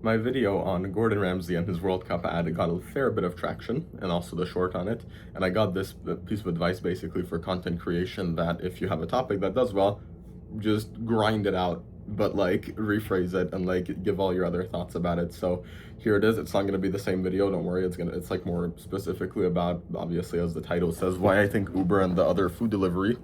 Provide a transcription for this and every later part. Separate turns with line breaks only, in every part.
my video on Gordon Ramsay and his World Cup ad got a fair bit of traction, and also the short on it. And I got this piece of advice basically for content creation, that if you have a topic that does well, just grind it out, but like rephrase it and like give all your other thoughts about it. So here it is. It's not going to be the same video, don't worry. It's like more specifically about, obviously, as the title says, why I think Uber and the other food delivery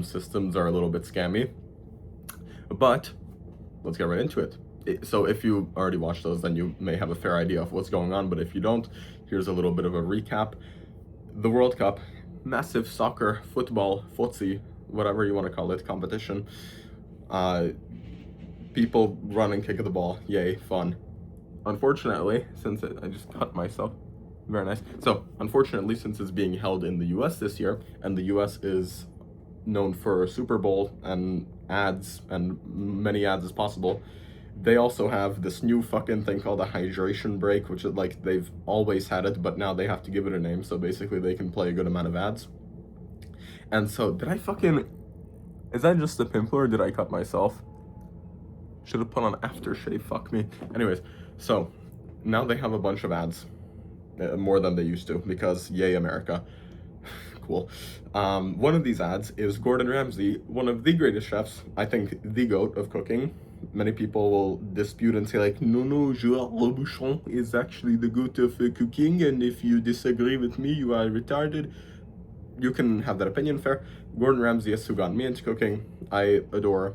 systems are a little bit scammy. But let's get right into it. So if you already watched those, then you may have a fair idea of what's going on, but if you don't, here's a little bit of a recap. The World Cup, massive soccer, football, footsie, whatever you want to call it, competition. People run and kick at the ball, yay, fun. Unfortunately, I just cut myself, very nice. So unfortunately, since it's being held in the US this year, and the US is known for Super Bowl and ads, and many ads as possible, they also have this new fucking thing called a hydration break, which is like, they've always had it, but now they have to give it a name, so basically they can play a good amount of ads. And so, is that just a pimple or did I cut myself? Should have put on aftershave, fuck me. Anyways, so now they have a bunch of ads, more than they used to, because yay America. Cool. One of these ads is Gordon Ramsay, one of the greatest chefs, I think the GOAT of cooking. Many people will dispute and say like, no, Joël Robuchon is actually the GOAT of cooking, and if you disagree with me, you are retarded. You can have that opinion, fair. Gordon Ramsay is who got me into cooking. I adore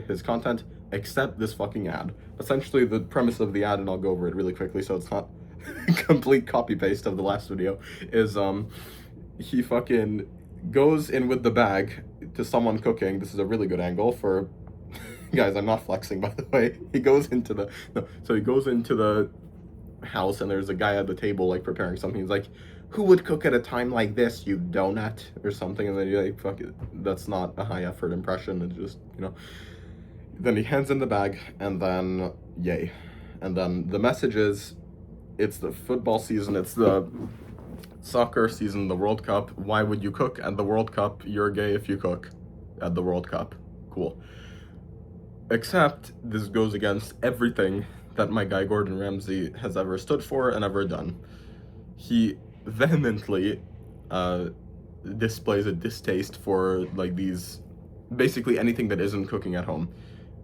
his content, except this fucking ad. Essentially, the premise of the ad, and I'll go over it really quickly so it's not complete copy-paste of the last video, is he fucking goes in with the bag to someone cooking. This is a really good angle for... Guys, I'm not flexing, by the way. He goes into the... No, so he goes into the house, and there's a guy at the table, like, preparing something. He's like, who would cook at a time like this, you donut? Or something. And then you're like, fuck it. That's not a high-effort impression. It's just, you know... Then he hands in the bag, and then, yay. And then the message is, it's the football season, it's the soccer season, the World Cup. Why would you cook at the World Cup? You're gay if you cook at the World Cup. Cool. Except this goes against everything that my guy Gordon Ramsay has ever stood for and ever done. He vehemently displays a distaste for like these, basically anything that isn't cooking at home.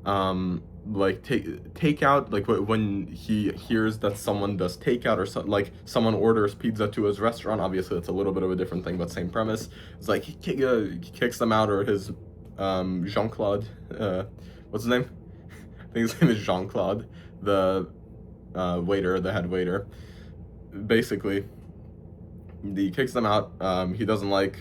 Like takeout, like when he hears that someone does takeout or something, like someone orders pizza to his restaurant, obviously it's a little bit of a different thing, but same premise. It's like he kicks them out, or his Jean-Claude, what's his name? I think his name is Jean-Claude, the waiter, the head waiter. Basically, he kicks them out. He doesn't like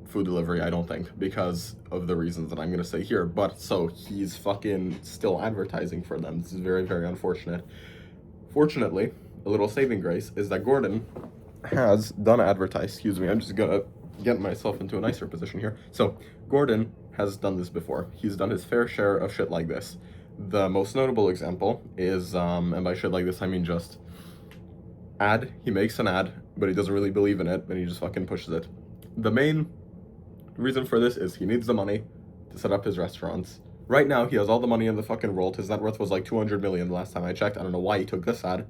food delivery, I don't think, because of the reasons that I'm gonna say here, but so he's fucking still advertising for them. This is very, very unfortunate. Fortunately, a little saving grace is that Gordon has done excuse me, I'm just gonna get myself into a nicer position here. So Gordon has done this before. He's done his fair share of shit like this. The most notable example is, and by shit like this I mean just ad. He makes an ad, but he doesn't really believe in it, and he just fucking pushes it. The main reason for this is he needs the money to set up his restaurants. Right now, he has all the money in the fucking world. His net worth was like 200 million the last time I checked. I don't know why he took this ad.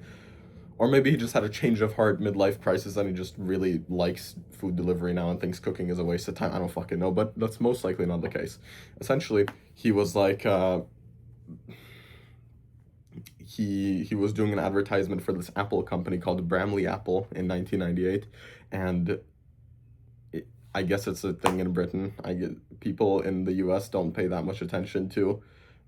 Or maybe he just had a change of heart, midlife crisis, and he just really likes food delivery now and thinks cooking is a waste of time. I don't fucking know, but that's most likely not the case. Essentially, he was like, he was doing an advertisement for this Apple company called Bramley Apple in 1998, and I guess it's a thing in Britain. People in the US don't pay that much attention to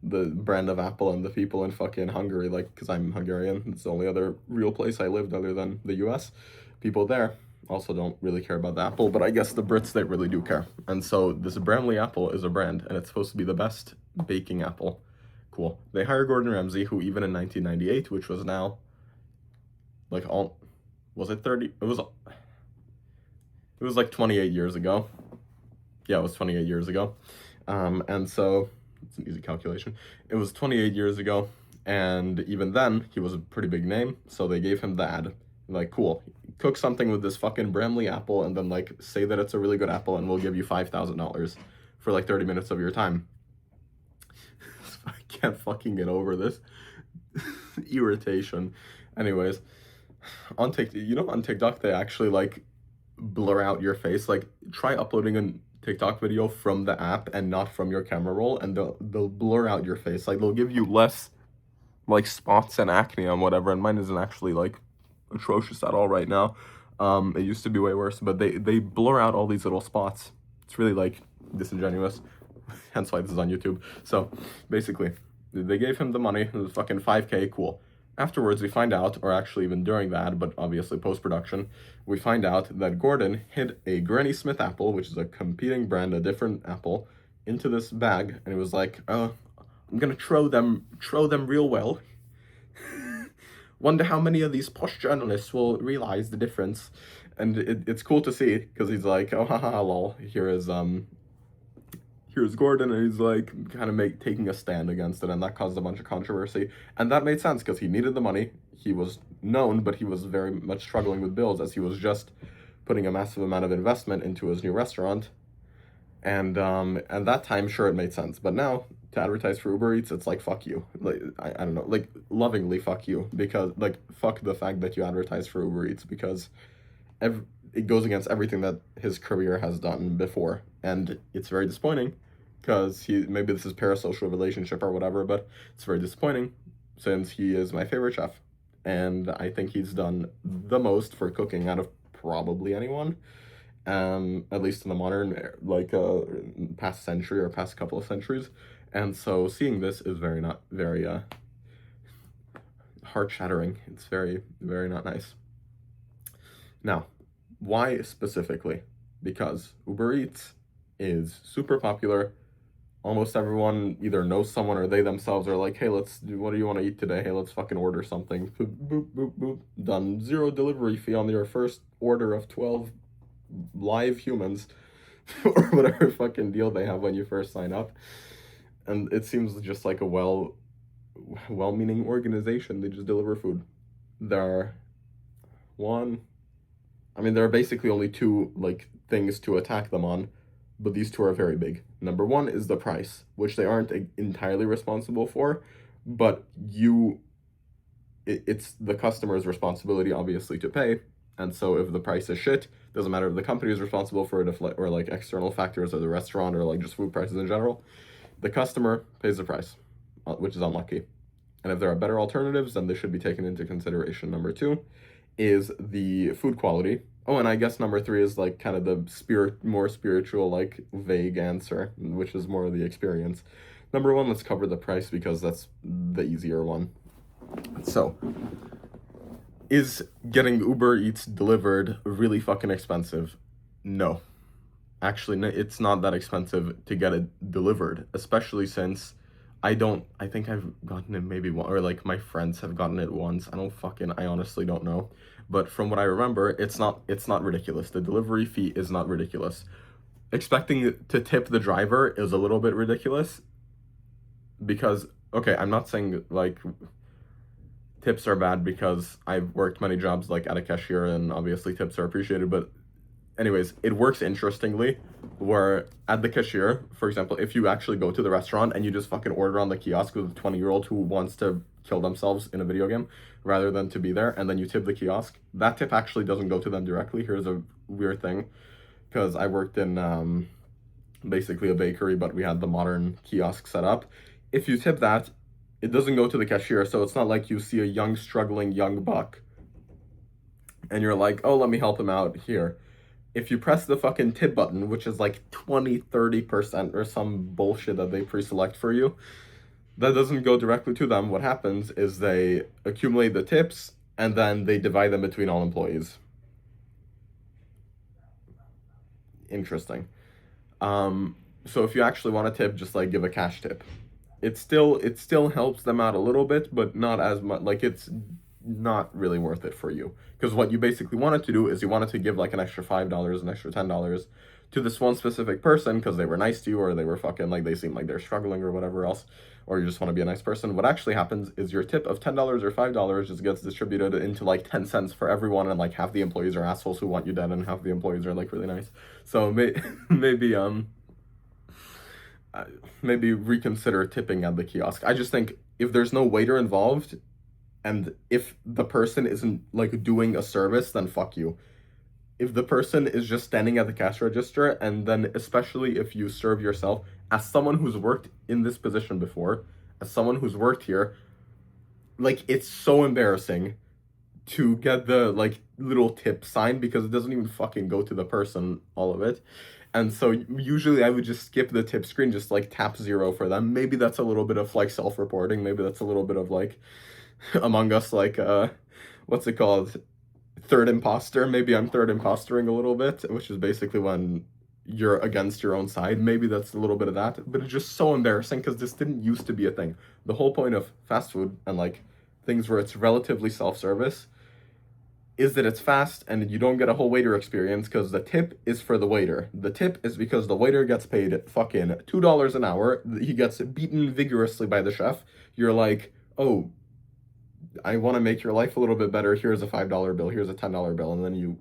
the brand of Apple, and the people in fucking Hungary, like, because I'm Hungarian, it's the only other real place I lived other than the US. People there also don't really care about the Apple, but I guess the Brits, they really do care. And so this Bramley Apple is a brand, and it's supposed to be the best baking apple. Cool. They hire Gordon Ramsay, who even in 1998, which was now, like, was it 30? It was like 28 years ago. Yeah, it was 28 years ago. And so, it's an easy calculation. It was 28 years ago, and even then, he was a pretty big name, so they gave him the ad. Like, cool, cook something with this fucking Bramley apple, and then, like, say that it's a really good apple, and we'll give you $5,000 for, like, 30 minutes of your time. I can't fucking get over this. irritation. Anyways, on TikTok, on TikTok they actually like blur out your face. Like try uploading a TikTok video from the app and not from your camera roll, and they'll blur out your face. Like they'll give you less like spots and acne and whatever. And mine isn't actually like atrocious at all right now. It used to be way worse, but they blur out all these little spots. It's really like disingenuous. Hence why this is on YouTube. So basically, they gave him the money. It was fucking 5K. Cool. Afterwards, we find out, or actually even during that, but obviously post-production, we find out that Gordon hid a Granny Smith apple, which is a competing brand, a different apple, into this bag, and he was like, I'm gonna throw them real well. Wonder how many of these posh journalists will realize the difference. And it's cool to see, because he's like, oh haha lol, here's Gordon, and he's like kind of taking a stand against it, and that caused a bunch of controversy. And that made sense because he needed the money. He was known, but he was very much struggling with bills as he was just putting a massive amount of investment into his new restaurant. And at that time, sure, it made sense. But now to advertise for Uber Eats, it's like fuck you. Like I don't know, like lovingly fuck you, because like fuck the fact that you advertise for Uber Eats, because it goes against everything that his career has done before, and it's very disappointing because maybe this is parasocial relationship or whatever, but it's very disappointing since he is my favorite chef, and I think he's done the most for cooking out of probably anyone, at least in the modern like past century or past couple of centuries. And so seeing this is very heart shattering. It's very, very not nice. Now, why specifically? Because Uber Eats is super popular. Almost everyone either knows someone or they themselves are like, hey, what do you want to eat today? Hey, let's fucking order something. Boop, boop, boop, boop. Done. 0 delivery fee on your first order of 12 live humans or whatever fucking deal they have when you first sign up. And it seems just like a well-meaning organization. They just deliver food. There are basically only two like things to attack them on, but these two are very big. Number one is the price, which they aren't entirely responsible for, but it's the customer's responsibility obviously to pay. And so if the price is shit, doesn't matter if the company is responsible for it, or like external factors or the restaurant or like just food prices in general, the customer pays the price, which is unlucky. And if there are better alternatives, then they should be taken into consideration. Number two is the food quality. Oh, and I guess number three is like kind of the more spiritual, like vague answer, which is more of the experience. Number one, let's cover the price because that's the easier one. So, is getting Uber Eats delivered really fucking expensive? No. Actually, no, it's not that expensive to get it delivered, especially since I think I've gotten it maybe one, or like my friends have gotten it once. I honestly don't know. But from what I remember, it's not ridiculous. The delivery fee is not ridiculous. Expecting to tip the driver is a little bit ridiculous because, okay, I'm not saying like tips are bad because I've worked many jobs like at a cashier and obviously tips are appreciated, but anyways, it works interestingly where at the cashier, for example, if you actually go to the restaurant and you just fucking order on the kiosk with a 20-year-old who wants to kill themselves in a video game rather than to be there, and then you tip the kiosk, that tip actually doesn't go to them directly. Here's a weird thing, because I worked in basically a bakery, but we had the modern kiosk set up. If you tip that, it doesn't go to the cashier, so it's not like you see a struggling young buck and you're like, oh, let me help him out here. If you press the fucking tip button, which is like 20-30% or some bullshit that they pre-select for you, that doesn't go directly to them. What happens is they accumulate the tips and then they divide them between all employees. Interesting. So if you actually want a tip, just like give a cash tip. It still helps them out a little bit, but not as much. Like it's not really worth it for you, because what you basically wanted to do is you wanted to give like an extra $5, an extra $10 to this one specific person because they were nice to you, or they were fucking like they seem like they're struggling or whatever else, or you just want to be a nice person. What actually happens is your tip of $10 or $5 just gets distributed into like 10 cents for everyone, and like half the employees are assholes who want you dead and half the employees are like really nice. So maybe reconsider tipping at the kiosk. I just think if there's no waiter involved, And if the person isn't like doing a service, then fuck you. If the person is just standing at the cash register, and then especially if you serve yourself, as someone who's worked in this position before, as someone who's worked here, like it's so embarrassing to get the like little tip sign because it doesn't even fucking go to the person, all of it. And so usually I would just skip the tip screen, just like tap 0 for them. Maybe that's a little bit of like self-reporting. Maybe that's a little bit of like Among Us, like what's it called? Third imposter. Maybe I'm third impostering a little bit, which is basically when you're against your own side. Maybe that's a little bit of that, but it's just so embarrassing because this didn't used to be a thing. The whole point of fast food and like things where it's relatively self-service is that it's fast and you don't get a whole waiter experience because the tip is for the waiter. The tip is because the waiter gets paid fucking $2 an hour. He gets beaten vigorously by the chef. You're like, oh, I want to make your life a little bit better. Here's a $5 bill. Here's a $10 bill. And then you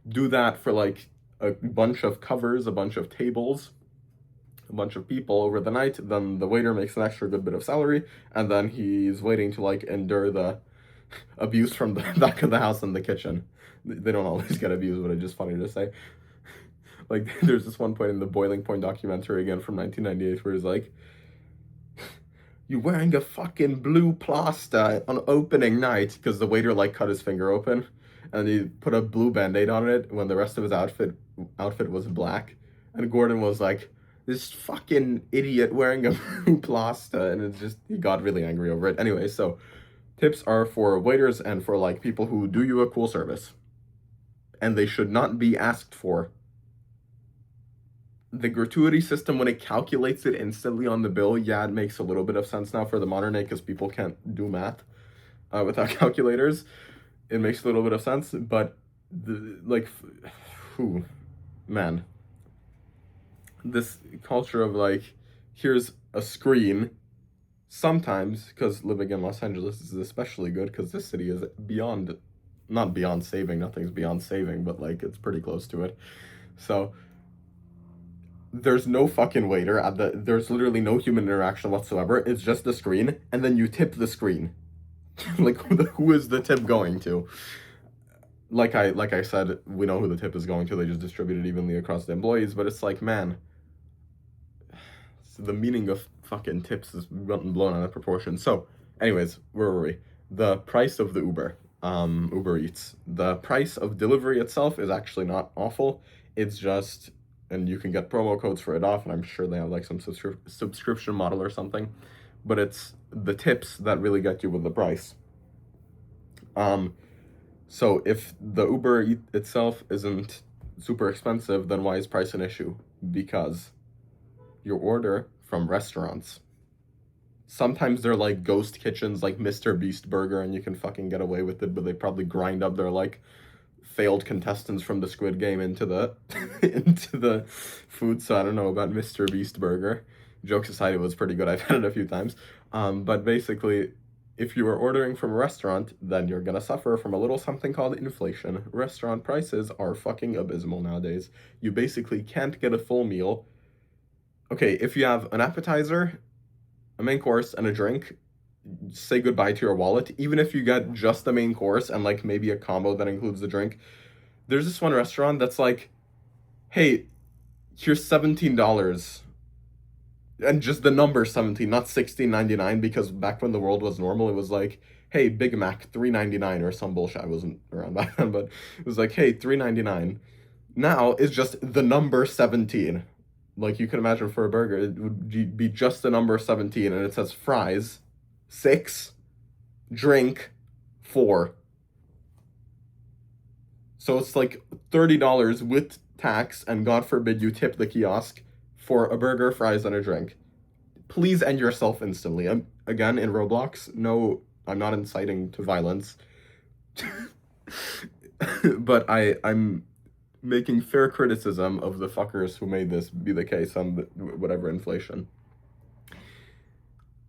do that for like a bunch of covers, a bunch of tables, a bunch of people over the night. Then the waiter makes an extra good bit of salary. And then he's waiting to like endure the abuse from the back of the house in the kitchen. They don't always get abused, but it's just funny to say. Like, there's this one point in the Boiling Point documentary again from 1998 where he's like, "You wearing a fucking blue plaster on opening night?" Because the waiter like cut his finger open, and he put a blue band-aid on it when the rest of his outfit was black. And Gordon was like, "This fucking idiot wearing a blue plaster," and it's just he got really angry over it. Anyway, so tips are for waiters and for like people who do you a cool service. And they should not be asked for. The gratuity system, when it calculates it instantly on the bill, yeah, it makes a little bit of sense now for the modern day because people can't do math without calculators. It makes a little bit of sense, but whew, man, this culture of like, here's a screen. Sometimes, because living in Los Angeles is especially good, because this city is beyond, not beyond saving, nothing's beyond saving, but like it's pretty close to it. So there's no fucking waiter there's literally no human interaction whatsoever. It's just the screen, and then you tip the screen. Like who is the tip going to? Like I said, we know who the tip is going to. They just distribute it evenly across the employees, but it's like, man, the meaning of fucking tips is gotten blown out of proportion. So, anyways, where were we? The price of the Uber Eats. The price of delivery itself is actually not awful. It's just, and you can get promo codes for it off, and I'm sure they have like some subscription model or something. But it's the tips that really get you with the price. So if the Uber itself isn't super expensive, then why is price an issue? Because you order from restaurants. Sometimes they're like ghost kitchens, like Mr. Beast Burger, and you can fucking get away with it, but they probably grind up their like failed contestants from the Squid Game into the into the food. So I don't know about Mr. Beast Burger. Jokes aside, it was pretty good. I've had it a few times. But basically, if you are ordering from a restaurant, then you're gonna suffer from a little something called inflation. Restaurant prices are fucking abysmal nowadays. You basically can't get a full meal. Okay, if you have an appetizer, a main course, and a drink, say goodbye to your wallet. Even if you get just the main course and like maybe a combo that includes the drink. There's this one restaurant that's like, hey, here's $17. And just the number 17, not 16.99, because back when the world was normal, it was like, hey, Big Mac, $3.99 or some bullshit. I wasn't around back then, but it was like, hey, $3.99. Now it's just the number 17. Like you can imagine for a burger, it would be just the number 17, and it says fries, 6, drink, 4. So it's like $30 with tax, and God forbid you tip the kiosk for a burger, fries, and a drink. Please end yourself instantly. Again, in Roblox, no, I'm not inciting to violence. But I'm making fair criticism of the fuckers who made this be the case on whatever inflation.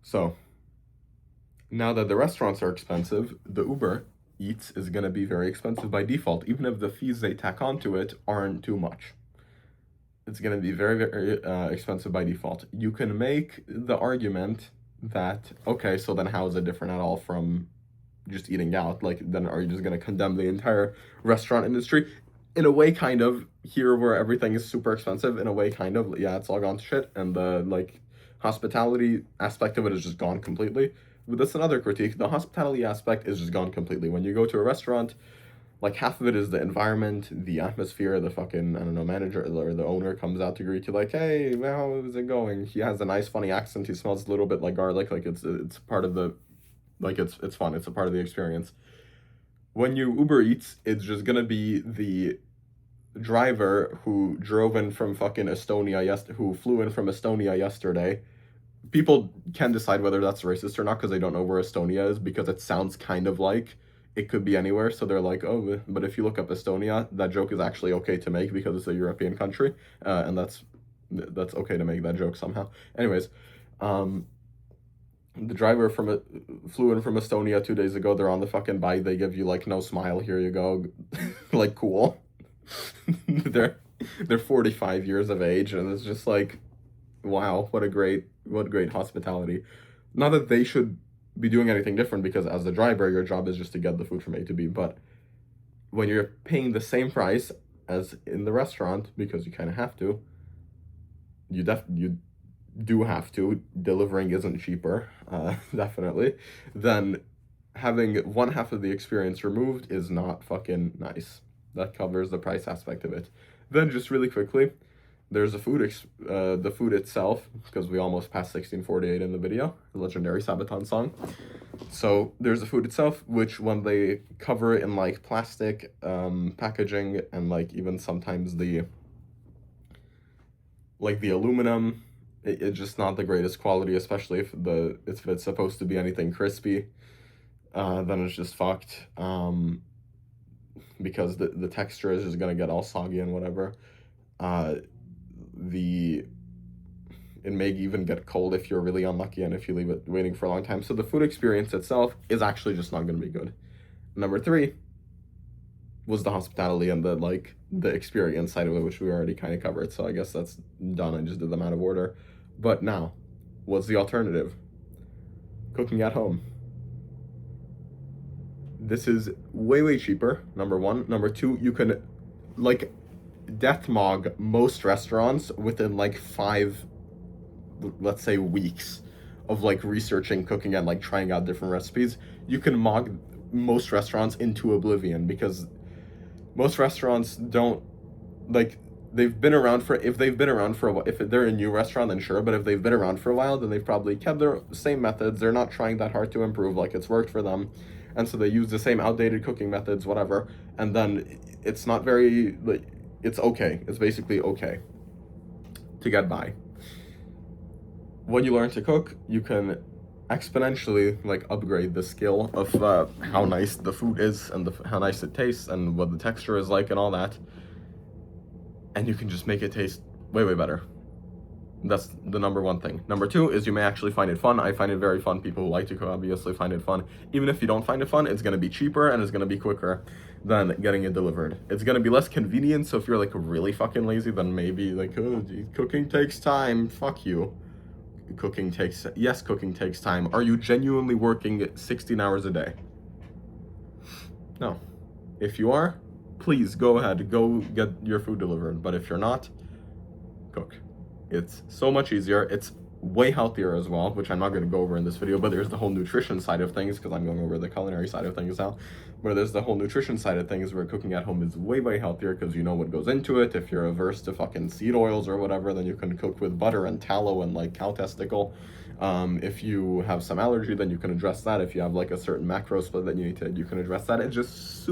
So, now that the restaurants are expensive, the Uber Eats is going to be very expensive by default, even if the fees they tack onto it aren't too much. It's going to be very, very expensive by default. You can make the argument that, okay, so then how is it different at all from just eating out, like, then are you just going to condemn the entire restaurant industry? In a way, kind of. Here, where everything is super expensive, in a way, kind of. Yeah, it's all gone to shit, and the, like, hospitality aspect of it is just gone completely. But that's another critique. The hospitality aspect is just gone completely. When you go to a restaurant, like, half of it is the environment, the atmosphere, the fucking, I don't know, manager or the owner comes out to greet you like, hey, how is it going? He has a nice, funny accent. He smells a little bit like garlic. Like, it's part of the, like, it's fun. It's a part of the experience. When you Uber Eats, it's just gonna be the driver who drove in from fucking Estonia, who flew in from Estonia yesterday. People can decide whether that's racist or not because they don't know where Estonia is, because it sounds kind of like it could be anywhere. So they're like, oh, but if you look up Estonia, that joke is actually okay to make because it's a European country, and that's okay to make that joke somehow. Anyways, the driver flew in from Estonia 2 days ago. They're on the fucking bike. They give you like, no smile, here you go, like, cool. they're 45 years of age, and it's just like, wow, what great hospitality. Not that they should be doing anything different, because as the driver, your job is just to get the food from A to B. But when you're paying the same price as in the restaurant, because you kind of have to, you do have to, delivering isn't cheaper, definitely, then having one half of the experience removed is not fucking nice. That covers the price aspect of it. Then, just really quickly, there's the food itself, because we almost passed 1648 in the video, the legendary Sabaton song. So there's the food itself, which when they cover it in like plastic packaging, and like even sometimes the aluminum, it's just not the greatest quality, especially if it's supposed to be anything crispy. Then it's just fucked, because the texture is just gonna get all soggy and whatever. It may even get cold if you're really unlucky and if you leave it waiting for a long time. So the food experience itself is actually just not going to be good. Number 3 was the hospitality and the experience side of it, which we already kind of covered. So I guess that's done. I just did them out of order. But now, what's the alternative? Cooking at home. This is way cheaper, number 1. Number 2, you can, like, deathmog most restaurants within like 5, let's say, weeks of like researching cooking and like trying out different recipes. You can mog most restaurants into oblivion, because most restaurants don't, like, if they've been around for a while, if they're a new restaurant, then sure, but if they've been around for a while, then they've probably kept their same methods. They're not trying that hard to improve, like, it's worked for them, and so they use the same outdated cooking methods, whatever, and then it's not very, like, it's okay. It's basically okay to get by. When you learn to cook, you can exponentially, like, upgrade the skill of how nice the food is and how nice it tastes and what the texture is like and all that. And you can just make it taste way better. That's the number 1 thing. Number 2 is you may actually find it fun. I find it very fun. People who like to cook obviously find it fun. Even if you don't find it fun, it's going to be cheaper and it's going to be quicker than getting it delivered. It's going to be less convenient, so if you're like really fucking lazy, then maybe like, oh, geez, cooking takes time. Fuck you. Cooking takes time. Are you genuinely working 16 hours a day? No. If you are, please go ahead, go get your food delivered. But if you're not, cook. It's so much easier. It's way healthier as well, which I'm not going to go over in this video, but there's the whole nutrition side of things, because I'm going over the culinary side of things now, where there's the whole nutrition side of things where cooking at home is way healthier, because you know what goes into it. If you're averse to fucking seed oils or whatever, then you can cook with butter and tallow and like cow testicle. If you have some allergy, then you can address that. If you have like a certain macro split that you can address that. It's just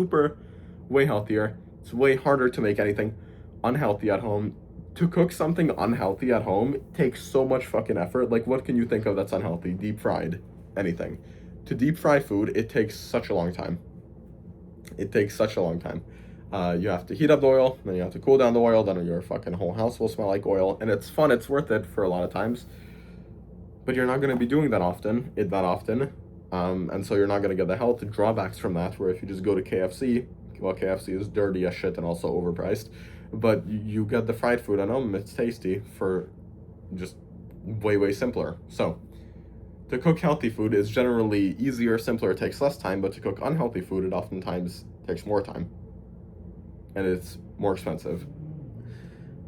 way healthier. It's way harder to make anything unhealthy at home. To cook something unhealthy at home takes so much fucking effort. Like, what can you think of that's unhealthy? Deep fried anything. To deep fry food, it takes such a long time. You have to heat up the oil, then you have to cool down the oil, then your fucking whole house will smell like oil, and it's fun, it's worth it for a lot of times, but you're not going to be doing that often, and so you're not going to get the health drawbacks from that, where if you just go to KFC, well, KFC is dirty as shit and also overpriced, but you get the fried food at home, it's tasty for just way simpler. So to cook healthy food is generally easier, simpler, it takes less time, but to cook unhealthy food, it oftentimes takes more time. And it's more expensive.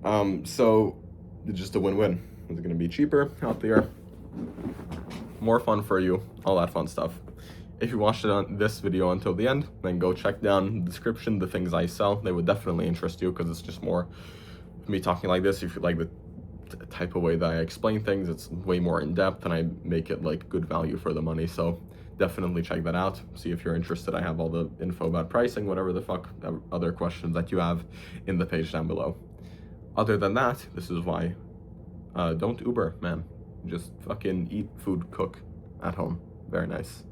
So it's just a win-win. It's gonna be cheaper, healthier, more fun for you, all that fun stuff. If you watched this video until the end, then go check down the description, the things I sell. They would definitely interest you because it's just more me talking like this. If you like the type of way that I explain things, it's way more in depth and I make it like good value for the money. So definitely check that out. See if you're interested. I have all the info about pricing, whatever the fuck other questions that you have in the page down below. Other than that, this is why don't Uber, man. Just fucking eat food, cook at home. Very nice.